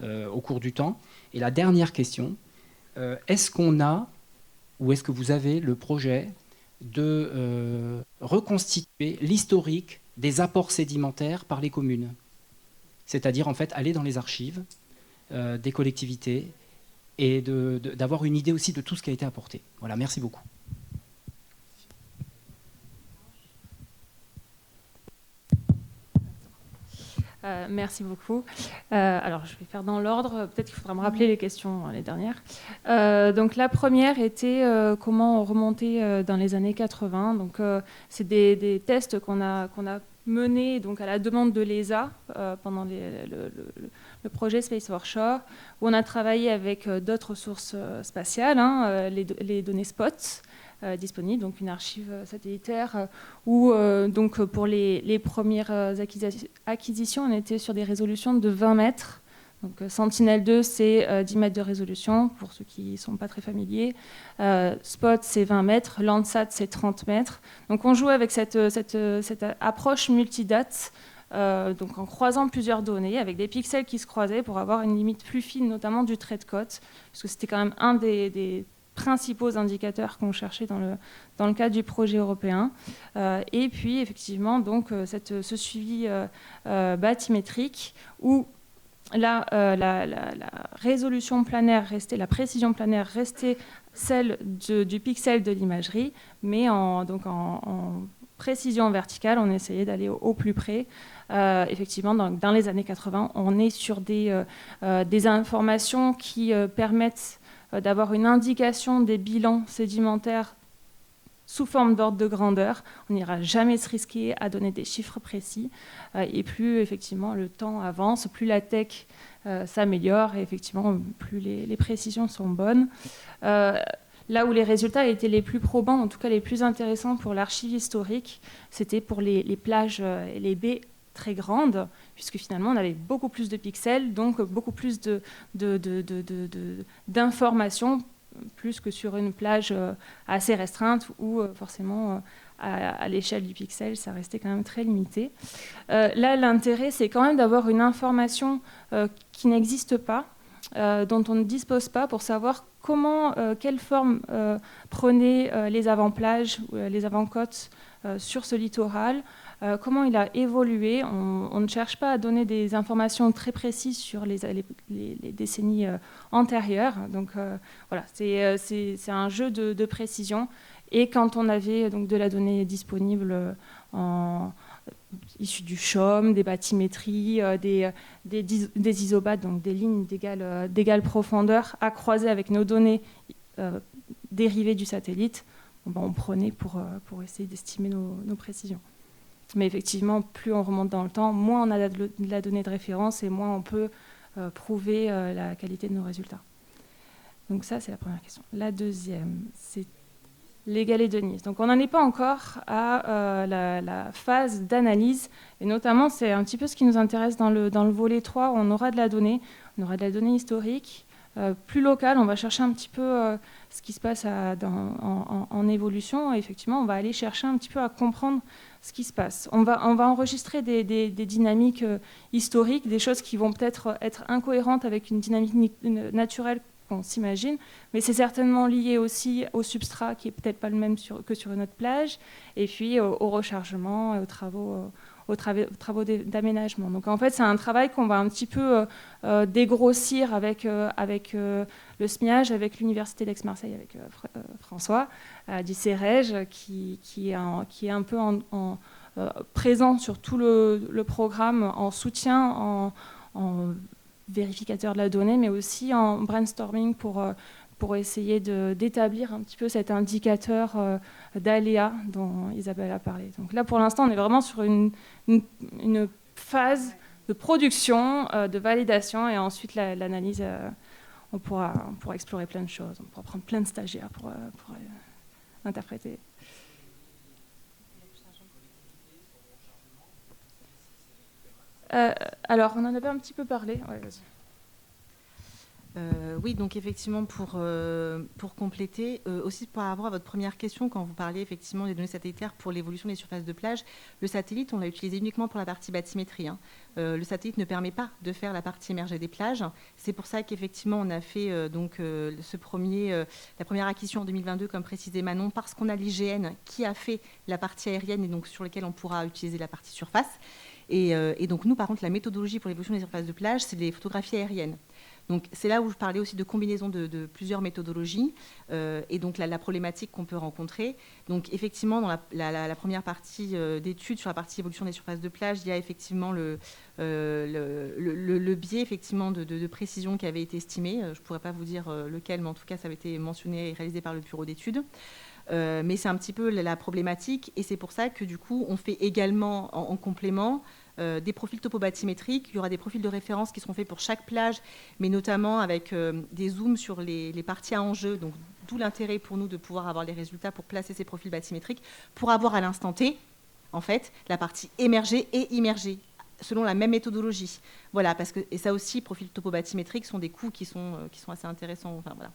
au cours du temps. Et la dernière question, est-ce qu'on a, ou est-ce que vous avez le projet de reconstituer l'historique des apports sédimentaires par les communes? C'est-à-dire, en fait, aller dans les archives des collectivités et d'avoir une idée aussi de tout ce qui a été apporté. Voilà, merci beaucoup. Merci beaucoup. Alors, je vais faire dans l'ordre. Peut-être qu'il faudra me rappeler les questions, les dernières. Donc, la première était comment remonter dans les années 80. Donc, c'est des tests qu'on a menés donc, à la demande de l'ESA pendant le projet Space for Shore, où on a travaillé avec d'autres sources spatiales, les données SPOT, disponible, donc une archive satellitaire où donc pour les premières acquisitions, on était sur des résolutions de 20 mètres. Donc Sentinel-2, c'est 10 mètres de résolution, pour ceux qui ne sont pas très familiers. Spot, c'est 20 mètres. Landsat, c'est 30 mètres. Donc on joue avec cette approche multidate, donc en croisant plusieurs données, avec des pixels qui se croisaient pour avoir une limite plus fine, notamment du trait de côte, parce que c'était quand même un des principaux indicateurs qu'on cherchait dans le cadre du projet européen. Et puis, effectivement, donc, ce suivi bathymétrique où la résolution planaire restait, la précision planaire restait celle du pixel de l'imagerie, mais en précision verticale, on essayait d'aller au plus près. Effectivement, dans les années 80, on est sur des informations qui permettent d'avoir une indication des bilans sédimentaires sous forme d'ordre de grandeur. On n'ira jamais se risquer à donner des chiffres précis. Et plus effectivement le temps avance, plus la tech s'améliore et effectivement plus les précisions sont bonnes. Là où les résultats étaient les plus probants, en tout cas les plus intéressants pour l'archive historique, c'était pour les plages et les baies très grandes, puisque finalement on avait beaucoup plus de pixels, donc beaucoup plus d'informations, plus que sur une plage assez restreinte où forcément à l'échelle du pixel ça restait quand même très limité. Là l'intérêt c'est quand même d'avoir une information qui n'existe pas, dont on ne dispose pas, pour savoir quelle forme prenaient les avant-plages, les avant-côtes sur ce littoral, comment il a évolué. On ne cherche pas à donner des informations très précises sur les décennies antérieures. Donc voilà, c'est un jeu de précision. Et quand on avait donc, de la donnée disponible issue du CHOM, des bathymétries, des isobates, donc des lignes d'égale profondeur, à croiser avec nos données dérivées du satellite, on prenait pour essayer d'estimer nos précisions. Mais effectivement, plus on remonte dans le temps, moins on a de la donnée de référence et moins on peut prouver la qualité de nos résultats. Donc ça, c'est la première question. La deuxième, c'est les galets de Nice. Donc on n'en est pas encore à la phase d'analyse, et notamment c'est un petit peu ce qui nous intéresse dans le volet 3, où on aura de la donnée historique, plus locale. On va chercher un petit peu ce qui se passe en évolution, et effectivement on va aller chercher un petit peu à comprendre ce qui se passe. On va enregistrer des dynamiques historiques, des choses qui vont peut-être être incohérentes avec une dynamique naturelle qu'on s'imagine, mais c'est certainement lié aussi au substrat qui est peut-être pas le même que sur une autre plage, et puis au rechargement, aux travaux d'aménagement. Donc en fait, c'est un travail qu'on va un petit peu dégrossir avec le SMIAG, avec l'Université d'Aix-Marseille, avec François du CEREG, qui est un peu présent sur tout le programme en soutien, en vérificateur de la donnée, mais aussi en brainstorming pour essayer d'établir un petit peu cet indicateur d'aléa dont Isabelle a parlé. Donc là, pour l'instant, on est vraiment sur une phase de production, de validation, et ensuite l'analyse, on pourra explorer plein de choses, on pourra prendre plein de stagiaires pour interpréter. Alors, on en avait un petit peu parlé. Ouais, vas-y. Oui, donc effectivement, pour compléter, aussi par rapport à votre première question, quand vous parlez effectivement des données satellitaires pour l'évolution des surfaces de plage, le satellite, on l'a utilisé uniquement pour la partie bathymétrie. Hein. Le satellite ne permet pas de faire la partie émergée des plages. C'est pour ça qu'effectivement, on a fait la première acquisition en 2022, comme précisé Manon, parce qu'on a l'IGN qui a fait la partie aérienne et donc sur laquelle on pourra utiliser la partie surface. Et donc nous, par contre, la méthodologie pour l'évolution des surfaces de plage, c'est les photographies aériennes. Donc c'est là où je parlais aussi de combinaison de plusieurs méthodologies et donc la problématique qu'on peut rencontrer. Donc effectivement, dans la première partie d'études sur la partie évolution des surfaces de plage, il y a effectivement le biais effectivement de précision qui avait été estimé. Je ne pourrais pas vous dire lequel, mais en tout cas, ça avait été mentionné et réalisé par le bureau d'études. Mais c'est un petit peu la problématique et c'est pour ça que du coup, on fait également en complément des profils topobathymétriques. Il y aura des profils de référence qui seront faits pour chaque plage, mais notamment avec des zooms sur les parties à enjeu. Donc, d'où l'intérêt pour nous de pouvoir avoir les résultats pour placer ces profils bathymétriques, pour avoir à l'instant T, en fait, la partie émergée et immergée, selon la même méthodologie. Voilà, parce que, et ça aussi, profils topobathymétriques sont des coûts qui sont assez intéressants. Enfin, voilà.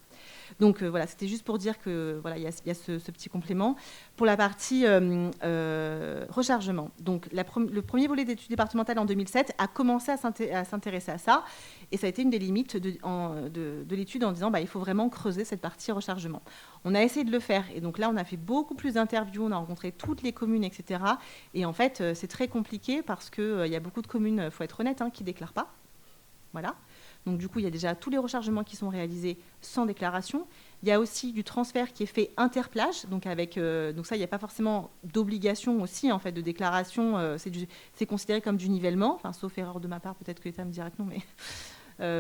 Donc voilà, c'était juste pour dire que voilà, il y a ce petit complément. Pour la partie rechargement, donc le premier volet d'études départementales en 2007 a commencé à s'intéresser à ça, et ça a été une des limites de l'étude en disant il faut vraiment creuser cette partie rechargement. On a essayé de le faire, et donc là on a fait beaucoup plus d'interviews, on a rencontré toutes les communes, etc. Et en fait c'est très compliqué parce qu'il y a beaucoup de communes, il faut être honnête, qui ne déclarent pas. Voilà. Donc du coup, il y a déjà tous les rechargements qui sont réalisés sans déclaration. Il y a aussi du transfert qui est fait interplage, donc donc ça, il n'y a pas forcément d'obligation aussi en fait de déclaration. C'est considéré comme du nivellement, enfin, sauf erreur de ma part, peut-être que l'État me dira que non, mais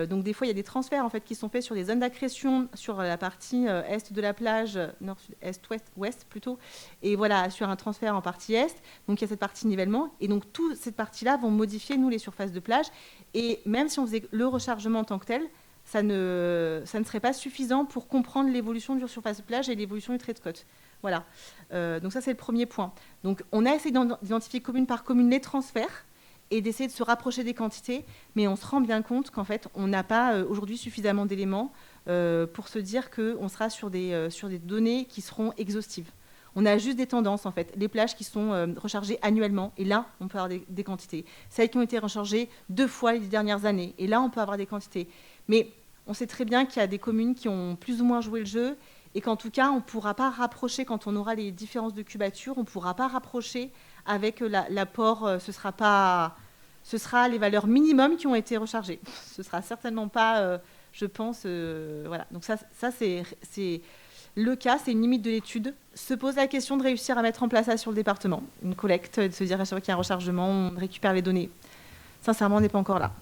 donc des fois, il y a des transferts en fait qui sont faits sur des zones d'accrétion sur la partie est de la plage, nord, sud, est, ouest plutôt, et voilà sur un transfert en partie est. Donc il y a cette partie nivellement, et donc toute cette partie-là vont modifier nous les surfaces de plage. Et même si on faisait le rechargement en tant que tel, ça ne serait pas suffisant pour comprendre l'évolution du surface de plage et l'évolution du trait de côte. Voilà. Donc ça, c'est le premier point. Donc on a essayé d'identifier commune par commune les transferts et d'essayer de se rapprocher des quantités, mais on se rend bien compte qu'en fait, on n'a pas aujourd'hui suffisamment d'éléments pour se dire qu'on sera sur des données qui seront exhaustives. On a juste des tendances, en fait. Les plages qui sont rechargées annuellement, et là, on peut avoir des quantités. Celles qui ont été rechargées 2 fois les 10 dernières années, et là, on peut avoir des quantités. Mais on sait très bien qu'il y a des communes qui ont plus ou moins joué le jeu, et qu'en tout cas, on ne pourra pas rapprocher, quand on aura les différences de cubature, on ne pourra pas rapprocher avec l'apport, ce sera les valeurs minimum qui ont été rechargées. Ce ne sera certainement pas, je pense, voilà. Donc ça c'est le cas, c'est une limite de l'étude. Se pose la question de réussir à mettre en place ça sur le département. Une collecte, de se dire à chaque fois qu'il y a un rechargement, on récupère les données. Sincèrement, on n'est pas encore là.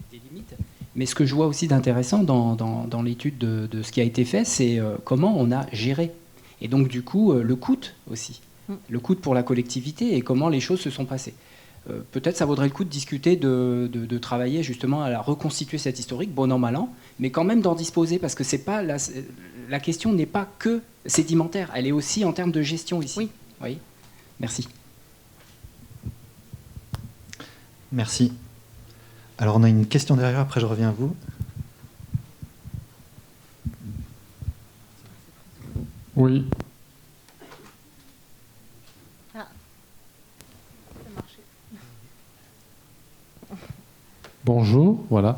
Des limites. Mais ce que je vois aussi d'intéressant dans l'étude de ce qui a été fait, c'est comment on a géré. Et donc, du coup, le coût aussi. Le coût pour la collectivité et comment les choses se sont passées. Peut-être ça vaudrait le coup de discuter, de travailler justement à reconstituer cette historique, bon an, mal an, mais quand même d'en disposer, parce que c'est pas la question n'est pas que sédimentaire, elle est aussi en termes de gestion ici. Oui. Oui. Merci. Merci. Alors, on a une question derrière, après je reviens à vous. Oui. Ah, ça marchait. Bonjour, voilà.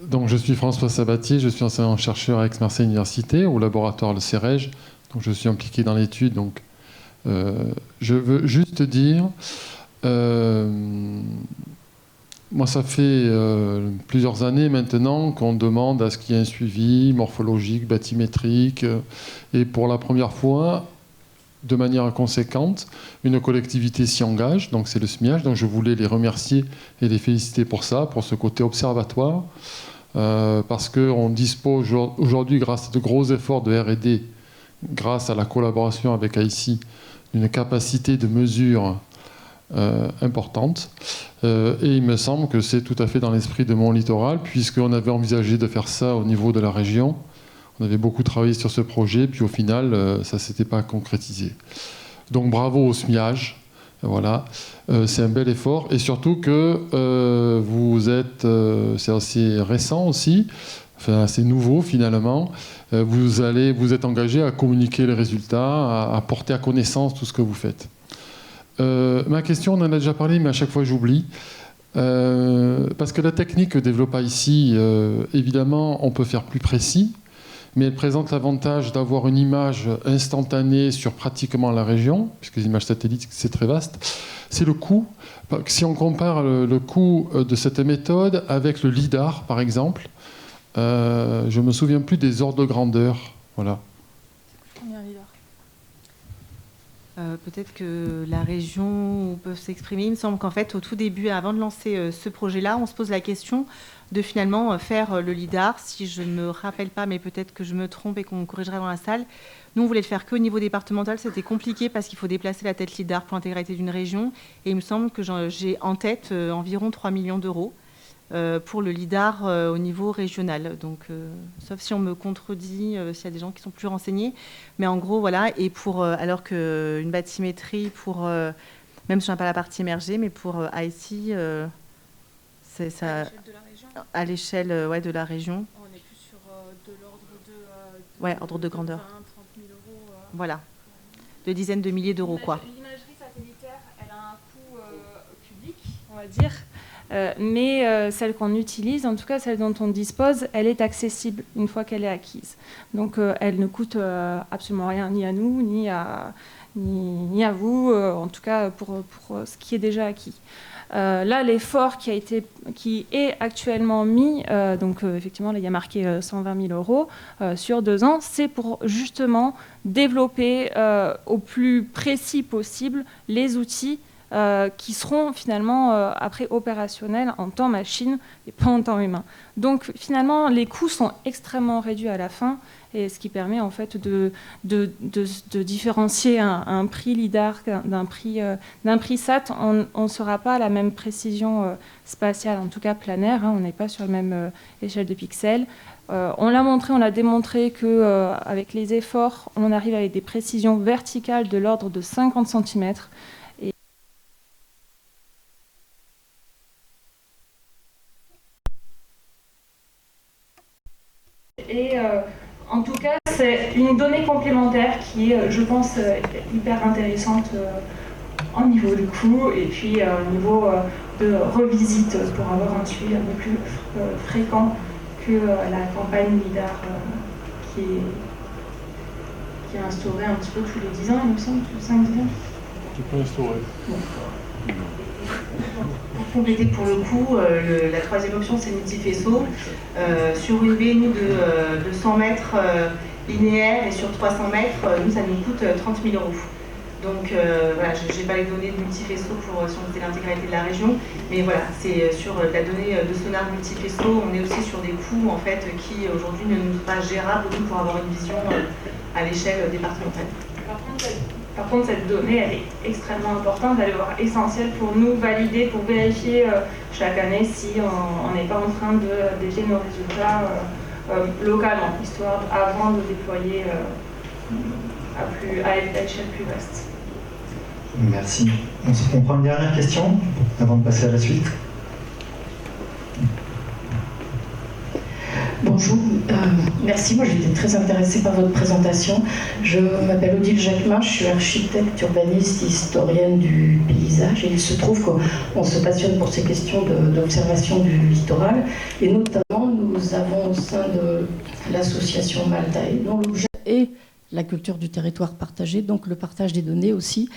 Donc, je suis François Sabatier, je suis enseignant-chercheur à Aix-Marseille Université, au laboratoire Le Cérège. Donc, je suis impliqué dans l'étude. Donc, je veux juste dire... moi, ça fait plusieurs années maintenant qu'on demande à ce qu'il y ait un suivi morphologique, bathymétrique, et pour la première fois, de manière conséquente, une collectivité s'y engage, donc c'est le SMIAG, donc je voulais les remercier et les féliciter pour ça, pour ce côté observatoire, parce qu'on dispose aujourd'hui, grâce à de gros efforts de R&D, grâce à la collaboration avec AICI, d'une capacité de mesure importante. Et il me semble que c'est tout à fait dans l'esprit de mon littoral, puisqu'on avait envisagé de faire ça au niveau de la région. On avait beaucoup travaillé sur ce projet, puis au final, ça ne s'était pas concrétisé. Donc bravo au SMIAGE. Voilà, c'est un bel effort. Et surtout que vous êtes, c'est assez récent aussi, enfin assez nouveau finalement, vous êtes engagé à communiquer les résultats, à porter à connaissance tout ce que vous faites. Ma question, on en a déjà parlé, mais à chaque fois j'oublie. Parce que la technique développée ici, évidemment, on peut faire plus précis, mais elle présente l'avantage d'avoir une image instantanée sur pratiquement la région, puisque les images satellites, c'est très vaste. C'est le coût. Si on compare le coût de cette méthode avec le LIDAR, par exemple, je ne me souviens plus des ordres de grandeur. Voilà. Peut-être que la région peut s'exprimer. Il me semble qu'en fait, au tout début, avant de lancer ce projet-là, on se pose la question de finalement faire le LIDAR. Si je ne me rappelle pas, mais peut-être que je me trompe et qu'on me corrigera dans la salle. Nous, on voulait le faire qu'au niveau départemental. C'était compliqué parce qu'il faut déplacer la tête LIDAR pour l'intégralité d'une région. Et il me semble que j'ai en tête environ 3 millions d'euros pour le LIDAR au niveau régional. Donc, sauf si on me contredit, s'il y a des gens qui sont plus renseignés. Mais en gros, voilà. Et alors qu'une bathymétrie, même si je n'ai pas la partie émergée, mais pour IC, c'est ça. À l'échelle de la région. On est plus sur de l'ordre de ordre de grandeur. 20 30 000 euros. Voilà. De dizaines de milliers d'euros, quoi. L'imagerie satellitaire, elle a un coût public, on va dire. Mais celle qu'on utilise, en tout cas celle dont on dispose, elle est accessible une fois qu'elle est acquise. Donc elle ne coûte absolument rien, ni à nous, ni à vous, en tout cas pour ce qui est déjà acquis. Là, l'effort qui est actuellement mis, donc effectivement, là, il y a marqué 120 000 euros sur 2 ans, c'est pour justement développer au plus précis possible les outils qui seront finalement après opérationnels en temps machine et pas en temps humain. Donc finalement, les coûts sont extrêmement réduits à la fin, et ce qui permet en fait de différencier un prix LIDAR d'un prix SAT. On ne sera pas à la même précision spatiale, en tout cas planaire, hein, on n'est pas sur la même échelle de pixels. On l'a montré, on l'a démontré qu'avec les efforts, on arrive avec des précisions verticales de l'ordre de 50 cm. Et en tout cas, c'est une donnée complémentaire qui est, je pense, hyper intéressante au niveau du coût et puis au niveau de revisite pour avoir un suivi un peu plus fréquent que la campagne LIDAR qui est instaurée un petit peu tous les 10 ans, il me semble, tous les 5-10 ans. Tu peux instaurer. Bon. Pour compléter pour le coup, la troisième option c'est multifaisceau. Sur une baie de 100 mètres linéaires et sur 300 mètres, nous ça nous coûte 30 000 euros. Donc voilà, je n'ai pas les données de multifaisceau si on faisait l'intégralité de la région, mais voilà, c'est sur la donnée de sonar multifaisceau, on est aussi sur des coûts en fait qui aujourd'hui ne nous sont pas gérables pour avoir une vision à l'échelle départementale. Par contre, cette donnée, elle est extrêmement importante, elle est essentielle pour nous valider, pour vérifier chaque année si on n'est pas en train de dévier nos résultats localement, histoire avant de déployer à l'échelle plus vaste. Merci. On prend une dernière question avant de passer à la suite. Bonjour, merci. Moi, j'étais très intéressée par votre présentation. Je m'appelle Odile Jacquemin, je suis architecte, urbaniste, historienne du paysage. Et il se trouve qu'on se passionne pour ces questions d'observation du littoral. Et notamment, nous avons au sein de l'association Maltae, dont l'objet est la culture du territoire partagé, donc le partage des données aussi.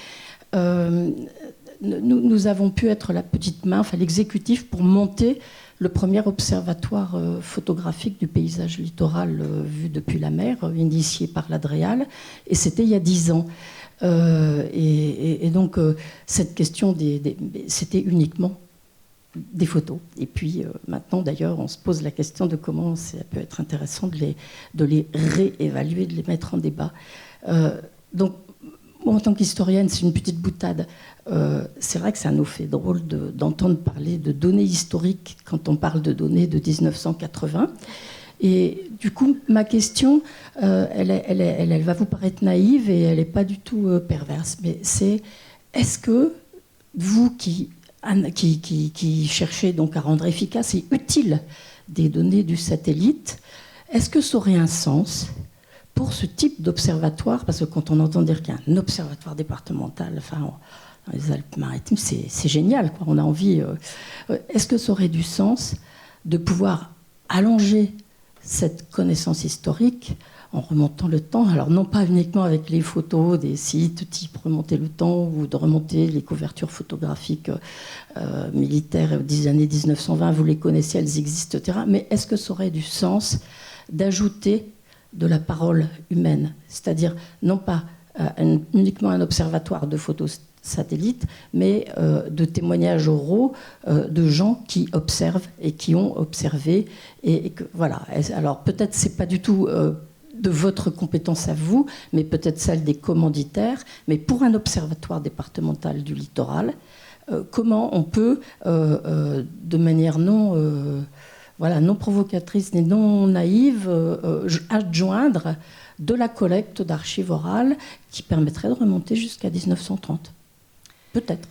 Nous avons pu être la petite main, enfin l'exécutif, pour monter le premier observatoire photographique du paysage littoral vu depuis la mer, initié par l'Adréal, et c'était il y a 10 ans. Et donc, cette question, c'était uniquement des photos. Et puis, maintenant, d'ailleurs, on se pose la question de comment ça peut être intéressant de les réévaluer, de les mettre en débat. Donc, moi, en tant qu'historienne, c'est une petite boutade. C'est vrai que ça nous fait drôle d'entendre parler de données historiques quand on parle de données de 1980. Et du coup, ma question, elle va vous paraître naïve et elle n'est pas du tout perverse. Mais c'est, est-ce que vous qui cherchez donc à rendre efficace et utile des données du satellite, est-ce que ça aurait un sens pour ce type d'observatoire? Parce que quand on entend dire qu'il y a un observatoire départemental, enfin, dans les Alpes-Maritimes, c'est génial, quoi. On a envie. Est-ce que ça aurait du sens de pouvoir allonger cette connaissance historique en remontant le temps? Alors non pas uniquement avec les photos des sites type remonter le temps ou de remonter les couvertures photographiques militaires des années 1920, vous les connaissez, elles existent, etc. Mais est-ce que ça aurait du sens d'ajouter de la parole humaine, c'est-à-dire non pas uniquement un observatoire de photos satellites, mais de témoignages oraux de gens qui observent et qui ont observé. Et que, voilà. Alors peut-être c'est pas du tout de votre compétence à vous, mais peut-être celle des commanditaires. Mais pour un observatoire départemental du littoral, comment on peut, de manière non provocatrice ni non naïve, adjoindre de la collecte d'archives orales qui permettrait de remonter jusqu'à 1930. Peut-être.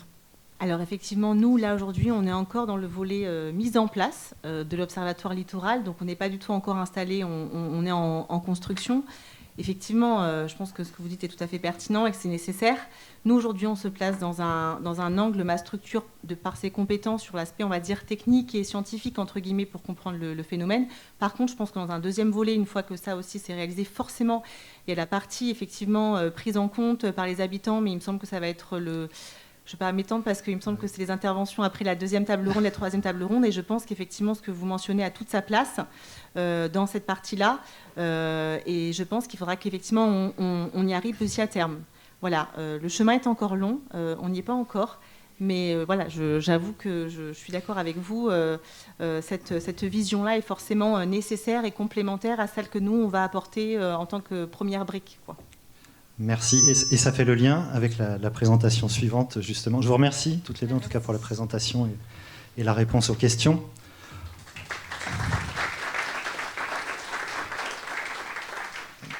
Alors effectivement, nous, là, aujourd'hui, on est encore dans le volet mise en place de l'Observatoire littoral, donc on n'est pas du tout encore installé, on est en construction. Effectivement, je pense que ce que vous dites est tout à fait pertinent et que c'est nécessaire. Nous, aujourd'hui, on se place dans un angle, ma structure, de par ses compétences sur l'aspect, on va dire, technique et scientifique, entre guillemets, pour comprendre le phénomène. Par contre, je pense que dans un deuxième volet, une fois que ça aussi s'est réalisé, forcément, il y a la partie, effectivement, prise en compte par les habitants, mais il me semble que ça va être le... Je ne vais pas m'étendre parce qu'il me semble que c'est les interventions après la deuxième table ronde, la troisième table ronde, et je pense qu'effectivement, ce que vous mentionnez a toute sa place dans cette partie-là, et je pense qu'il faudra qu'effectivement, on y arrive aussi à terme. Voilà, le chemin est encore long, on n'y est pas encore, mais voilà, j'avoue que je suis d'accord avec vous, cette vision-là est forcément nécessaire et complémentaire à celle que nous, on va apporter en tant que première brique, quoi. Merci. Et ça fait le lien avec la présentation suivante, justement. Je vous remercie toutes les deux, en tout cas, pour la présentation et la réponse aux questions.